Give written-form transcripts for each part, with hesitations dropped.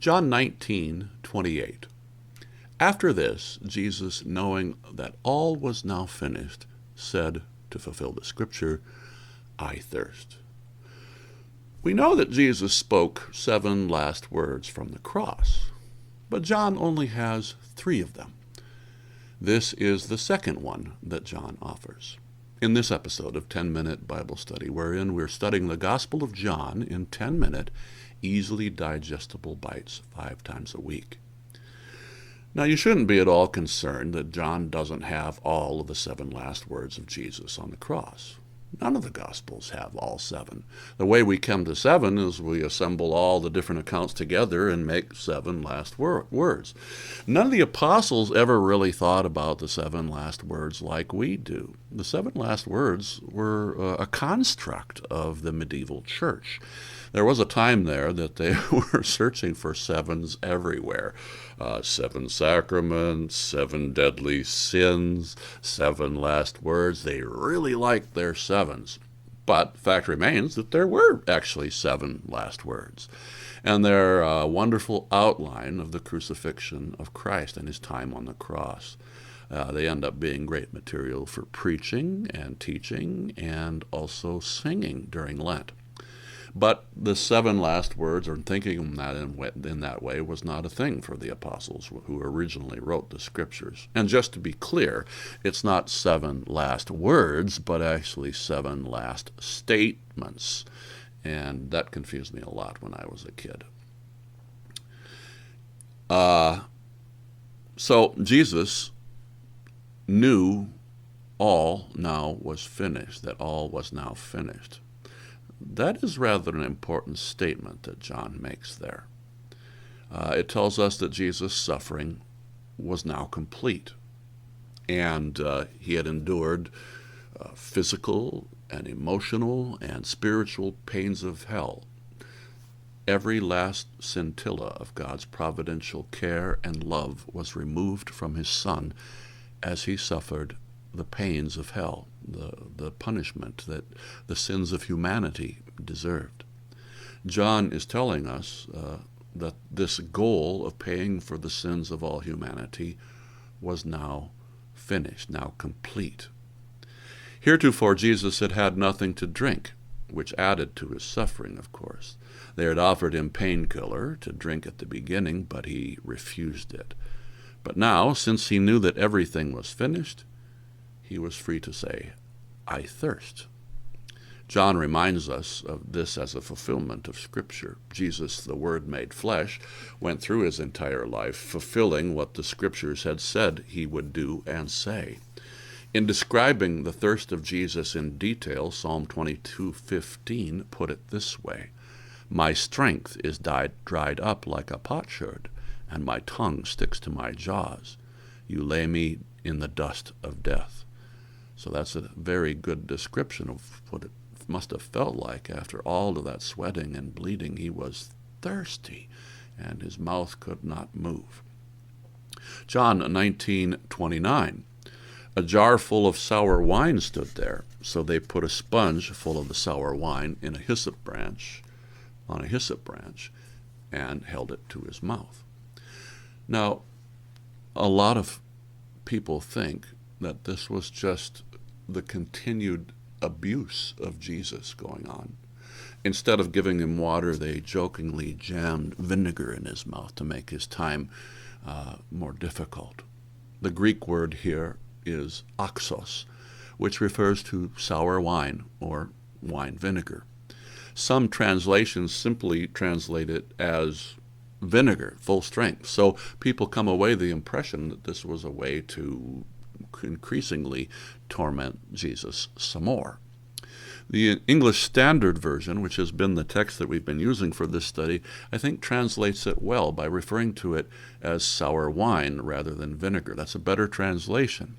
John 19:28. After this, Jesus, knowing that all was now finished, said, to fulfill the scripture, I thirst. We know that Jesus spoke 7 last words from the cross, but John only has 3 of them. This is the second one that John offers. In this episode of 10-Minute Bible Study, wherein we're studying the Gospel of John in 10-minute, easily digestible bites 5 times a week. Now, you shouldn't be at all concerned that John doesn't have all of the 7 last words of Jesus on the cross. None of the Gospels have all 7. The way we come to 7 is we assemble all the different accounts together and make 7 last words. None of the apostles ever really thought about the 7 last words like we do. The 7 last words were a construct of the medieval church. There was a time there that they were searching for 7s everywhere. 7 sacraments, 7 deadly sins, 7 last words. They really liked their 7s. But the fact remains that there were actually 7 last words. And they're a wonderful outline of the crucifixion of Christ and his time on the cross. They end up being great material for preaching and teaching and also singing during Lent. But the 7 last words, or thinking that in that way, was not a thing for the apostles who originally wrote the scriptures. And just to be clear, it's not 7 last words, but actually 7 last statements. And that confused me a lot when I was a kid. So Jesus knew all now was finished, that all was now finished. That is rather an important statement that John makes there. It tells us that Jesus' suffering was now complete, and he had endured physical and emotional and spiritual pains of hell. Every last scintilla of God's providential care and love was removed from his Son as he suffered the pains of hell, the punishment that the sins of humanity deserved. John is telling us that this goal of paying for the sins of all humanity was now finished, now complete. Heretofore, Jesus had had nothing to drink, which added to his suffering, of course. They had offered him painkiller to drink at the beginning, but he refused it. But now, since he knew that everything was finished, he was free to say, I thirst. John reminds us of this as a fulfillment of Scripture. Jesus, the Word made flesh, went through his entire life fulfilling what the Scriptures had said he would do and say. In describing the thirst of Jesus in detail, Psalm 22:15 put it this way, My strength is dried up like a potsherd, and my tongue sticks to my jaws. You lay me in the dust of death. So that's a very good description of what it must have felt like after all of that sweating and bleeding. He was thirsty, and his mouth could not move. John 19:29. A jar full of sour wine stood there, so they put a sponge full of the sour wine on a hyssop branch, and held it to his mouth. Now, a lot of people think that this was just the continued abuse of Jesus going on. Instead of giving him water, they jokingly jammed vinegar in his mouth to make his time more difficult. The Greek word here is oxos, which refers to sour wine or wine vinegar. Some translations simply translate it as vinegar, full strength. So people come away the impression that this was a way to increasingly torment Jesus some more. The English Standard Version, which has been the text that we've been using for this study, I think translates it well by referring to it as sour wine rather than vinegar. That's a better translation.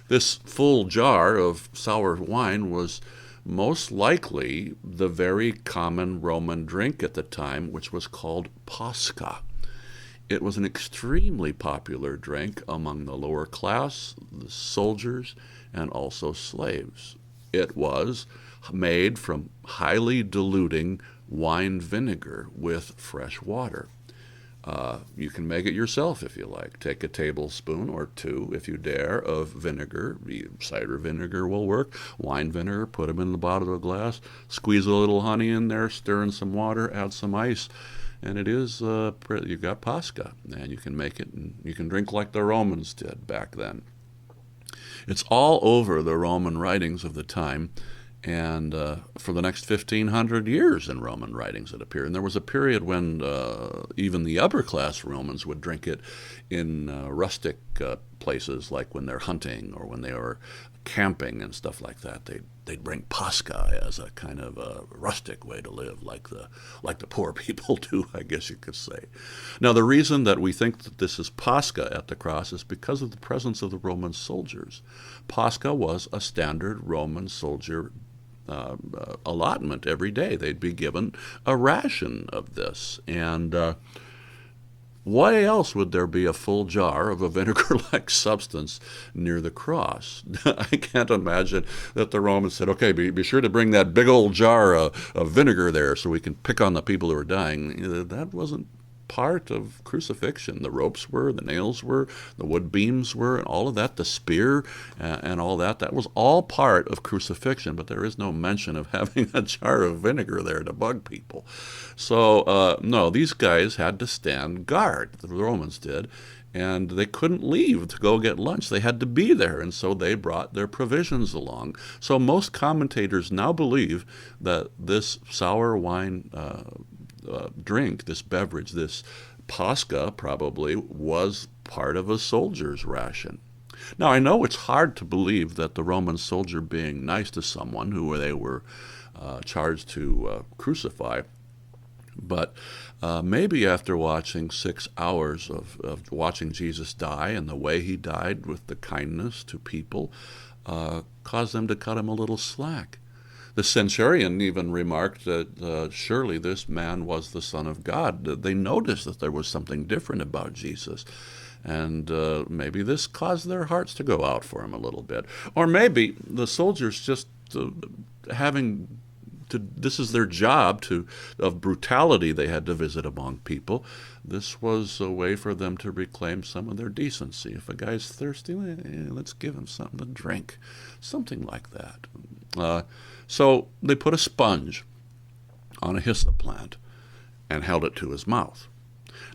This full jar of sour wine was most likely the very common Roman drink at the time, which was called Posca. It was an extremely popular drink among the lower class, the soldiers, and also slaves. It was made from highly diluting wine vinegar with fresh water. You can make it yourself if you like. Take a tablespoon or two, if you dare, of vinegar. Cider vinegar will work. Wine vinegar, put them in the bottom of a glass. Squeeze a little honey in there, stir in some water, add some ice. And it is, you got Pascha. And you can make it, and you can drink like the Romans did back then. It's all over the Roman writings of the time. And for the next 1,500 years in Roman writings it appeared. And there was a period when even the upper class Romans would drink it in rustic places, like when they're hunting or when they were camping and stuff like that. They'd bring Pascha as a kind of a rustic way to live, like the poor people do, I guess you could say. Now, the reason that we think that this is Pascha at the cross is because of the presence of the Roman soldiers. Pascha was a standard Roman soldier allotment every day. They'd be given a ration of this. And why else would there be a full jar of a vinegar-like substance near the cross? I can't imagine that the Romans said, okay, be sure to bring that big old jar of vinegar there so we can pick on the people who are dying. That wasn't part of crucifixion. The ropes were, the nails were, the wood beams were, and all of that, the spear and all that. That was all part of crucifixion, but there is no mention of having a jar of vinegar there to bug people. So, no, these guys had to stand guard, the Romans did, and they couldn't leave to go get lunch. They had to be there, and so they brought their provisions along. So most commentators now believe that this sour wine drink, this beverage, this Pascha probably was part of a soldier's ration. Now, I know it's hard to believe that the Roman soldier being nice to someone who they were charged to crucify, but maybe after watching 6 hours of watching Jesus die and the way he died with the kindness to people caused them to cut him a little slack. The centurion even remarked that surely this man was the Son of God. They noticed that there was something different about Jesus. And maybe this caused their hearts to go out for him a little bit. Or maybe the soldiers just this is their job of brutality they had to visit among people. This was a way for them to reclaim some of their decency. If a guy's thirsty, let's give him something to drink. Something like that. So they put a sponge on a hyssop plant and held it to his mouth.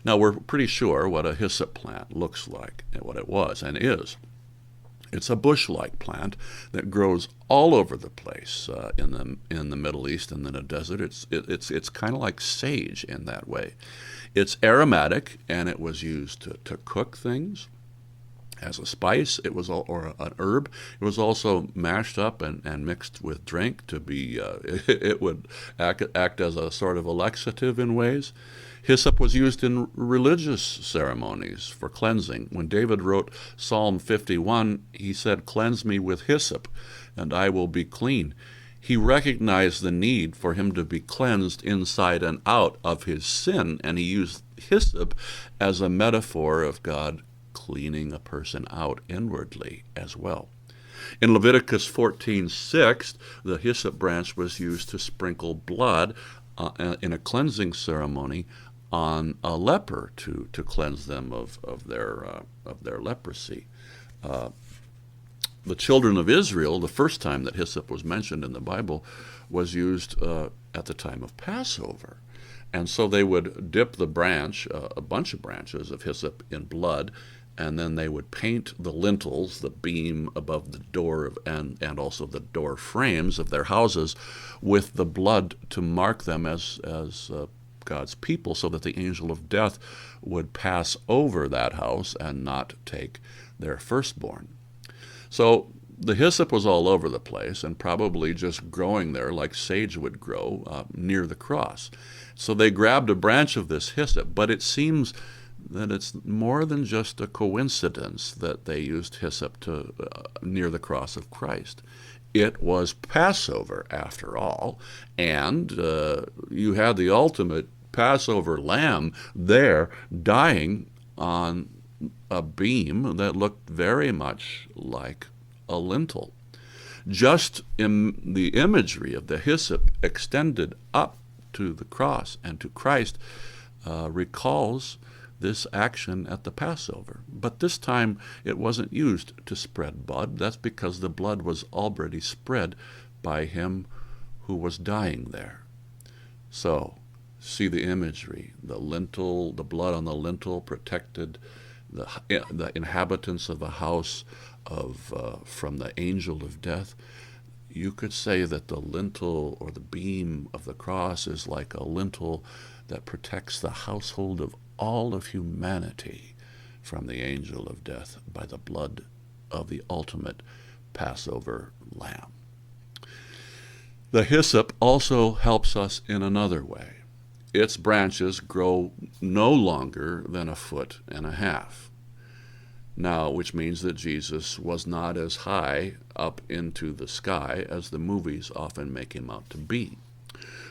Now, we're pretty sure what a hyssop plant looks like and what it was and is. It's a bush-like plant that grows all over the place in the Middle East and in the desert. It's kind of like sage in that way. It's aromatic, and it was used to cook things as a spice. It was or an herb. It was also mashed up and mixed with drink to be. It would act as a sort of a laxative in ways. Hyssop was used in religious ceremonies for cleansing. When David wrote Psalm 51, he said, "Cleanse me with hyssop, and I will be clean." He recognized the need for him to be cleansed inside and out of his sin, and he used hyssop as a metaphor of God cleaning a person out inwardly as well. In Leviticus 14:6, the hyssop branch was used to sprinkle blood in a cleansing ceremony on a leper to cleanse them of their leprosy. The children of Israel, the first time that hyssop was mentioned in the Bible, was used at the time of Passover. And so they would dip the branch, a bunch of branches of hyssop, in blood, and then they would paint the lintels, the beam above the door and also the door frames of their houses with the blood to mark them as God's people, so that the angel of death would pass over that house and not take their firstborn. So the hyssop was all over the place and probably just growing there like sage would grow near the cross. So they grabbed a branch of this hyssop, but it seems that it's more than just a coincidence that they used hyssop near the cross of Christ. It was Passover, after all, and you had the ultimate Passover lamb there dying on a beam that looked very much like a lintel. Just in the imagery of the hyssop extended up to the cross and to Christ recalls this action at the Passover. But this time it wasn't used to spread blood. That's because the blood was already spread by him who was dying there. So, see the imagery. The lintel, the blood on the lintel protected the inhabitants of the house from the angel of death. You could say that the lintel or the beam of the cross is like a lintel that protects the household of all of humanity from the angel of death by the blood of the ultimate Passover lamb. The hyssop also helps us in another way. Its branches grow no longer than 1.5 feet. Now, which means that Jesus was not as high up into the sky as the movies often make him out to be.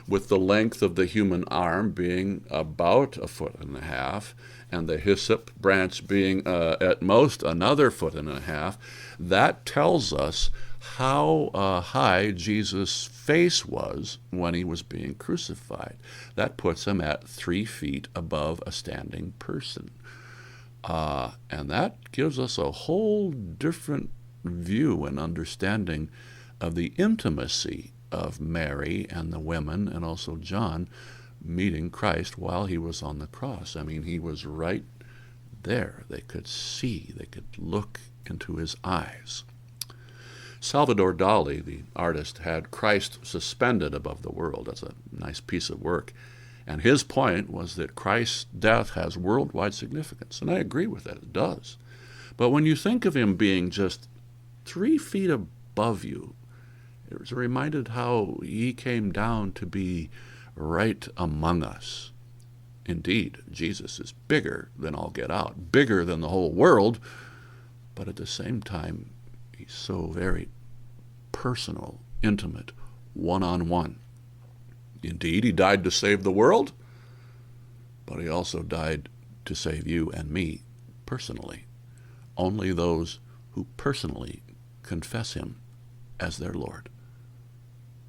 With the length of the human arm being about 1.5 feet, and the hyssop branch being at most another 1.5 feet, that tells us how high Jesus' face was when he was being crucified. That puts him at 3 feet above a standing person. And that gives us a whole different view and understanding of the intimacy of Mary and the women, and also John, meeting Christ while he was on the cross. I mean, he was right there. They could see, they could look into his eyes. Salvador Dali, the artist, had Christ suspended above the world. That's a nice piece of work. And his point was that Christ's death has worldwide significance. And I agree with that, it does. But when you think of him being just 3 feet above you, it was reminded how he came down to be right among us. Indeed, Jesus is bigger than all get out, bigger than the whole world, but at the same time, he's so very personal, intimate, one-on-one. Indeed, he died to save the world, but he also died to save you and me personally. Only those who personally confess him as their Lord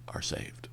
are saved.